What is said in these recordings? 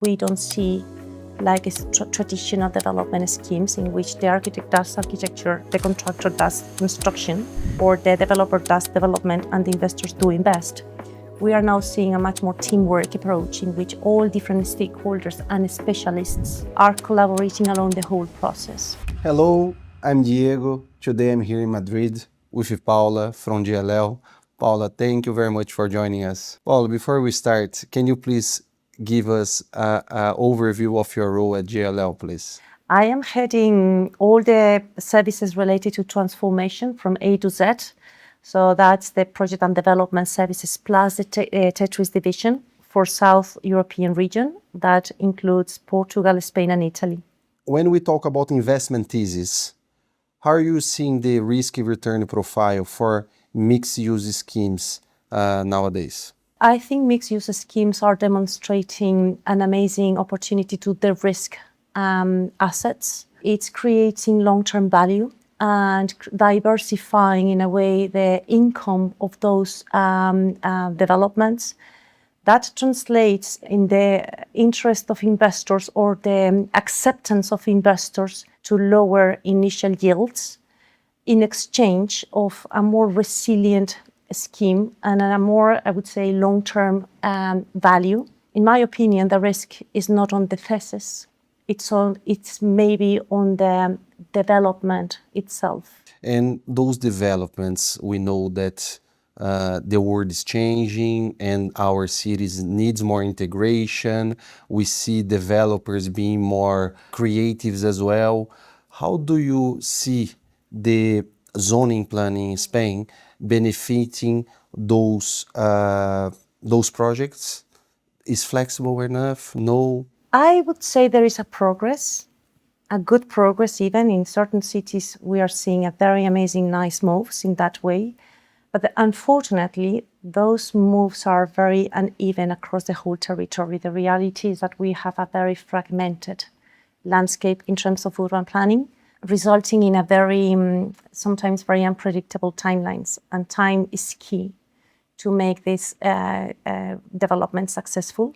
We don't see like traditional development schemes in which the architect does architecture, the contractor does construction, or the developer does development and the investors do invest. We are now seeing a much more teamwork approach in which all different stakeholders and specialists are collaborating along the whole process. Hello, I'm Diego. Today I'm here in Madrid with Paula from JLL. Paula, thank you very much for joining us. Paula, before we start, can you please give us an overview of your role at JLL, please? I am heading all the services related to transformation from A to Z. So that's the project and development services plus the Tetris division for South European region. That includes Portugal, Spain, and Italy. When we talk about investment thesis, how are you seeing the risk-return profile for mixed-use schemes nowadays? I think mixed-use schemes are demonstrating an amazing opportunity to de-risk assets. It's creating long-term value and diversifying in a way the income of those developments. That translates in the interest of investors or the acceptance of investors to lower initial yields in exchange of a more resilient scheme and a more, I would say, long-term value. In my opinion, the risk is not on the thesis. It's maybe on the development itself. And those developments, we know that the world is changing and our cities needs more integration. We see developers being more creative as well. How do you see the zoning planning in Spain benefiting those projects? Is flexible enough? No? I would say there is a good progress even in certain cities. We are seeing a very amazing, nice moves in that way. But unfortunately, those moves are very uneven across the whole territory. The reality is that we have a very fragmented landscape in terms of urban planning, resulting in a very, sometimes very unpredictable timelines. And time is key to make this development successful.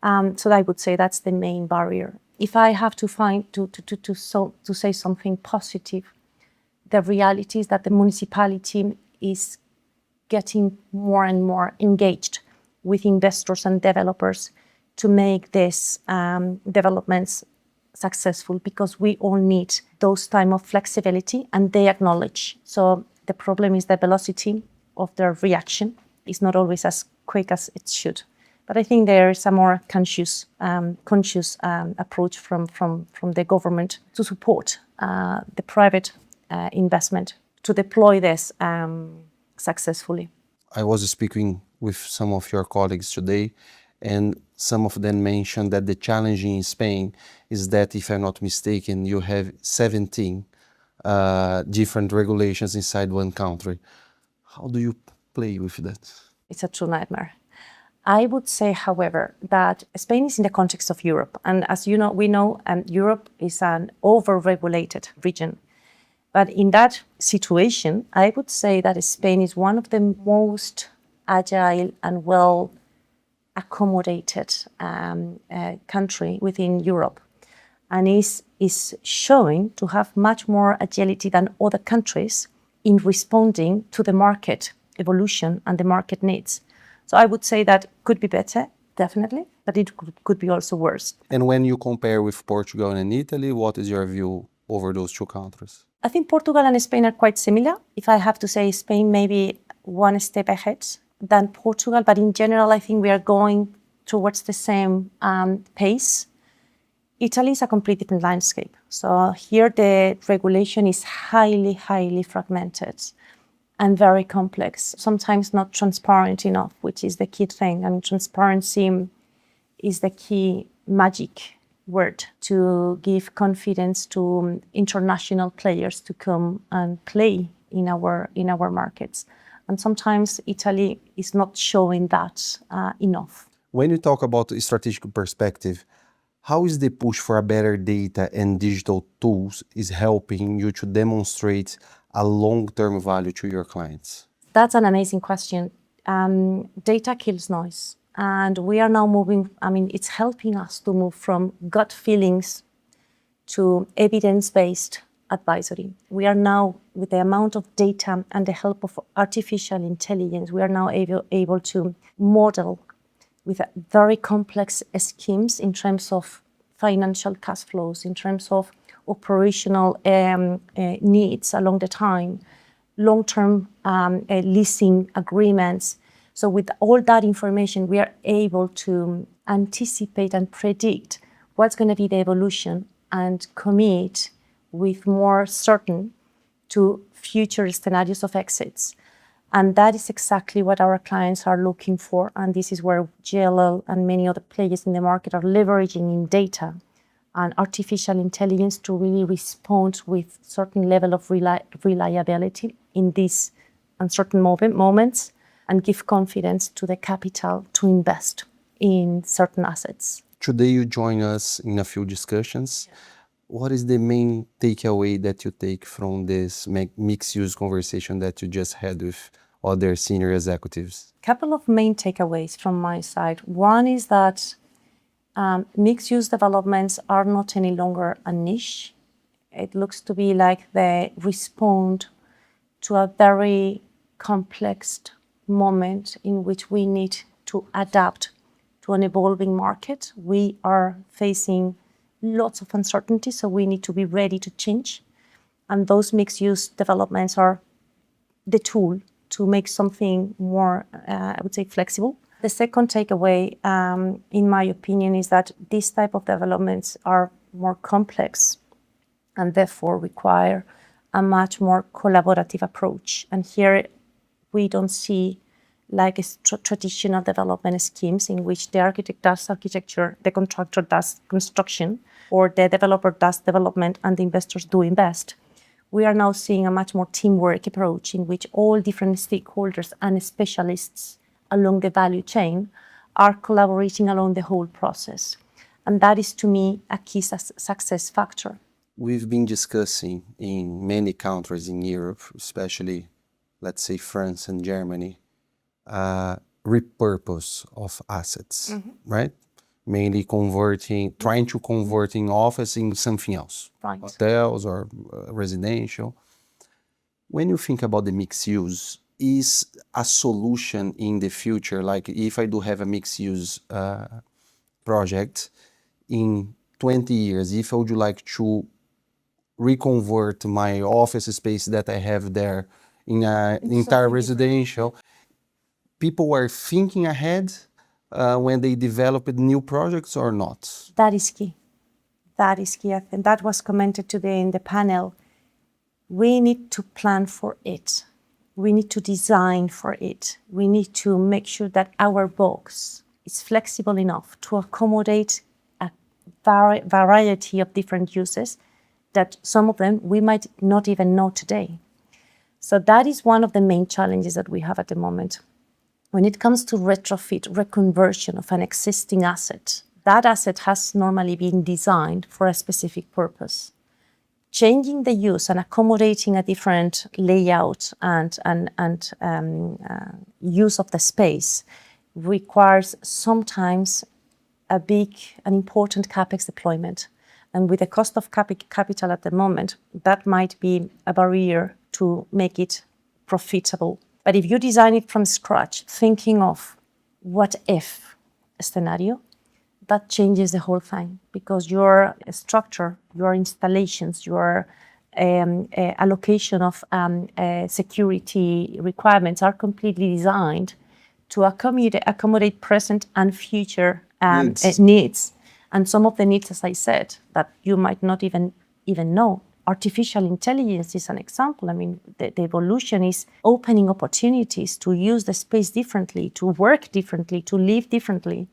So I would say that's the main barrier. If I have to say something positive, the reality is that the municipality is getting more and more engaged with investors and developers to make these developments successful, because we all need those time of flexibility, and they acknowledge. So the problem is the velocity of their reaction is not always as quick as it should. But I think there is a more conscious approach from the government to support the private investment to deploy this successfully. I was speaking with some of your colleagues today, and some of them mentioned that the challenge in Spain is that, if I'm not mistaken, you have 17 different regulations inside one country. How do you play with that? It's a true nightmare. I would say, however, that Spain is in the context of Europe. And as you know, we know Europe is an over-regulated region. But in that situation, I would say that Spain is one of the most agile and well-accommodated country within Europe, and is showing to have much more agility than other countries in responding to the market evolution and the market needs. So I would say that could be better, definitely, but it could be also worse. And when you compare with Portugal and Italy, what is your view over those two countries? I think Portugal and Spain are quite similar. If I have to say, Spain maybe one step ahead than Portugal, but in general, I think we are going towards the same pace. Italy is a completely different landscape. So here the regulation is highly, highly fragmented and very complex, sometimes not transparent enough, which is the key thing. I mean, transparency is the key magic word to give confidence to international players to come and play in our markets. And sometimes Italy is not showing that enough. When you talk about a strategic perspective, how is the push for a better data and digital tools is helping you to demonstrate a long-term value to your clients? That's an amazing question. Data kills noise. And we are now moving, it's helping us to move from gut feelings to evidence-based advisory. We are now, with the amount of data and the help of artificial intelligence, we are now able to model with very complex schemes in terms of financial cash flows, in terms of operational needs along the time, long-term leasing agreements. So with all that information, we are able to anticipate and predict what's going to be the evolution and commit with more certain to future scenarios of exits. And that is exactly what our clients are looking for. And this is where JLL and many other players in the market are leveraging in data and artificial intelligence to really respond with certain level of reliability in these uncertain moments and give confidence to the capital to invest in certain assets. Today you join us in a few discussions. What is the main takeaway that you take from this mixed-use conversation that you just had with other senior executives? A couple of main takeaways from my side. One is that mixed-use developments are not any longer a niche. It looks to be like they respond to a very complex moment in which we need to adapt to an evolving market. We are facing lots of uncertainty, so we need to be ready to change. And those mixed-use developments are the tool to make something more, I would say, flexible. The second takeaway, in my opinion, is that these type of developments are more complex and therefore require a much more collaborative approach. And here we don't see like traditional development schemes in which the architect does architecture, the contractor does construction, or the developer does development and the investors do invest. We are now seeing a much more teamwork approach in which all different stakeholders and specialists along the value chain are collaborating along the whole process. And that is, to me, a key success factor. We've been discussing in many countries in Europe, especially, let's say, France and Germany, repurpose of assets, right? Mainly trying to converting office in something else, right. Hotels or residential. When you think about the mixed use, is a solution in the future, like if I do have a mixed use project in 20 years, if I would like to reconvert my office space that I have there in an entire residential, people are thinking ahead when they develop new projects or not? That is key. That is key. And that was commented today in the panel. We need to plan for it. We need to design for it. We need to make sure that our box is flexible enough to accommodate a variety of different uses that some of them we might not even know today. So that is one of the main challenges that we have at the moment. When it comes to retrofit, reconversion of an existing asset, that asset has normally been designed for a specific purpose. Changing the use and accommodating a different layout and use of the space requires sometimes an important CapEx deployment. And with the cost of capital at the moment, that might be a barrier to make it profitable. But if you design it from scratch, thinking of what if scenario, that changes the whole thing, because your structure, your installations, your allocation of security requirements are completely designed to accommodate present and future needs. And some of the needs, as I said, that you might not even know. Artificial intelligence is an example. I mean, the evolution is opening opportunities to use the space differently, to work differently, to live differently.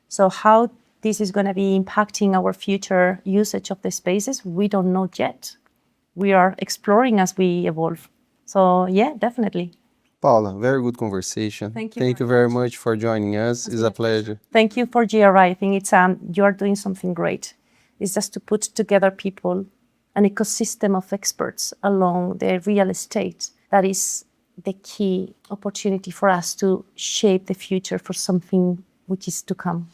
So how this is going to be impacting our future usage of the spaces, we don't know yet. We are exploring as we evolve. So yeah, definitely. Paula, very good conversation. Thank you. Thank you very much for joining us. It's a pleasure. Thank you for GRI. I think it's you are doing something great. It's just to put together people, an ecosystem of experts along the real estate. That is the key opportunity for us to shape the future for something which is to come.